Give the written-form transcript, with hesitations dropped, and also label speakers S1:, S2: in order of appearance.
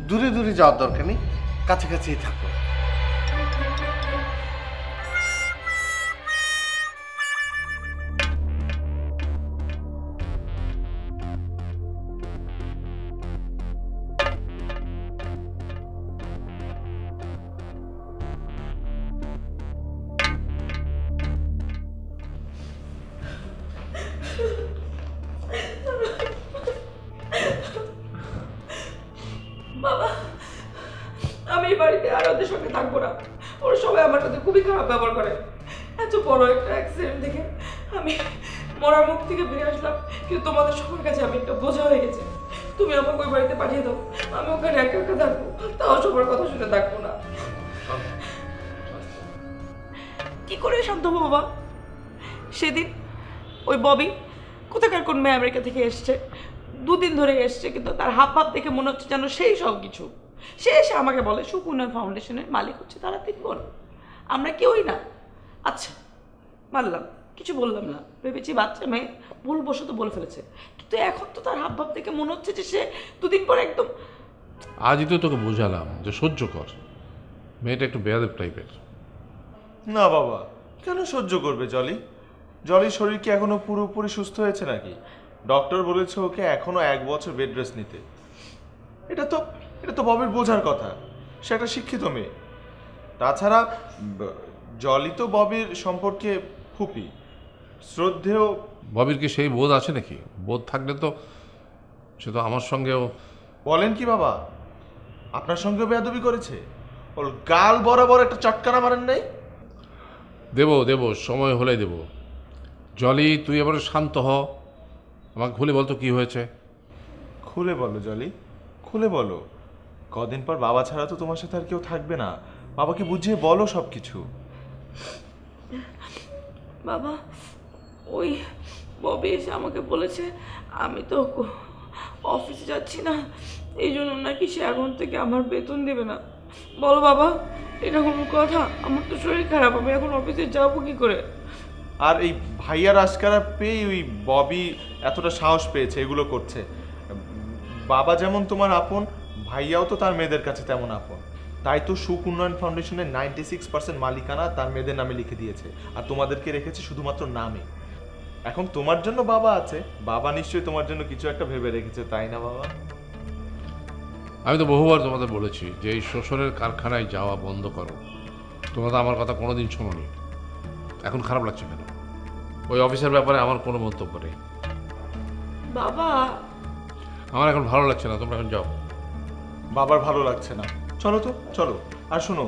S1: দূরে দূরে যাওয়ার দরকার নেই, কাছাকাছিই থাকো।
S2: বাবা, আমি এই বাড়িতে আর ওদের সঙ্গে থাকবো না। ওরা সবাই আমার সাথে খুবই খারাপ ব্যবহার করে। এত বড় একটা অ্যাক্সিডেন্ট দেখে আমি মরার মুখ থেকে বেরিয়ে আসলাম, কিন্তু তোমাদের সবার কাছে আমি একটা বোঝা হয়ে গেছি। তুমি আমাকে ওই বাড়িতে পাঠিয়ে দাও, আমি ওখানে একা একা থাকবো, তাও সবার কথা শুনে থাকবো না। কি করে শান্ত হবো বাবা? সেদিন ওই ববি কোথাকার কোন মেয়ে আমেরিকা থেকে এসছে, দুদিন ধরে এসছে, কিন্তু তার হাব ভাব দেখে মনে হচ্ছে যেন সেই সব কিছু। সে এসে আমাকে বলে সুকুন্নয়ন ফাউন্ডেশনের মালিক হচ্ছে তারা 3 বোন, আমরা কেউই না। আচ্ছা মানলাম, কিছু বললাম না, ভেবেছি বাচ্চা মেয়ে ভুলবশত বলে ফেলেছে, কিন্তু এখন তো তার হাব ভাব দেখে মনে হচ্ছে যে সে 2 দিন পর একদম।
S3: আজই তো তোকে বোঝালাম যে সহ্য কর, মেয়েটা একটু বেয়াদব টাইপের।
S4: না বাবা, কেন সহ্য করবে জলি? জলির শরীর কি এখনো পুরোপুরি সুস্থ হয়েছে নাকি? ডক্টর বলেছে ওকে এখনো 1 বছর বেড রেস্ট নিতে। এটা তো ববির বোঝার কথা, সে একটা শিক্ষিত মেয়ে। তাছাড়া জলি তো ববির সম্পর্কে ফুপি, শ্রদ্ধেয়।
S3: ববির কি সেই বোধ আছে নাকি? বোধ থাকলে তো সে তো আমার সঙ্গেও।
S4: বলেন কি বাবা, আপনার সঙ্গেও বেয়াদবি করেছে? ওর গাল বরাবর একটা চটকানা মারেন নাই?
S3: দেব সময় হলে দেব। জলি তুই এবারে শান্ত হ, আমাকে খুলে বলতো কি হয়েছে।
S4: খুলে বলো জলি, খুলে বলো। কদিন পর বাবা ছাড়া তো তোমার সাথে আর কেউ থাকবে না। বাবাকে বুঝিয়ে বলো সব কিছু।
S2: বাবা, ওই ববি এসে আমাকে বলেছে আমি তো অফিসে যাচ্ছি না, এই জন্য নাকি সে এখন থেকে আমার বেতন দেবে না। বলো বাবা, এটা কোনো কথা? আমার তো শরীর খারাপ, আমি এখন অফিসে যাবো কি করে?
S4: আর এই ভাইয়ার আজকারা পেয়ে ওই ববি এতটা সাহস পেয়েছে, এগুলো করছে। বাবা যেমন তোমার আপন, ভাইয়াও তো তার মেয়েদের কাছে তেমন আপন। তাই তো সুখ উন্নয়ন ফাউন্ডেশনের 96% মালিকানা তার মেয়েদের নামে লিখে দিয়েছে, আর তোমাদেরকে রেখেছে শুধুমাত্র নামে। এখন তোমার জন্য বাবা আছে, বাবা নিশ্চয়ই তোমার জন্য কিছু একটা ভেবে রেখেছে, তাই না বাবা?
S3: আমি তো বহুবার তোমাদের বলেছি যে এই শ্বশুরের কারখানায় যাওয়া বন্ধ করো। তোমরা তো আমার কথা কোনোদিন শোনোনি, এখন খারাপ লাগছে কেন? ওই অফিসের ব্যাপারে আমার কোনো মন্তব্য নেই।
S2: বাবা,
S3: আমার এখন ভালো লাগছে না, তোমরা এখন যাও।
S4: বাবার ভালো লাগছে না? চলো তো, চলো। আর শোনো,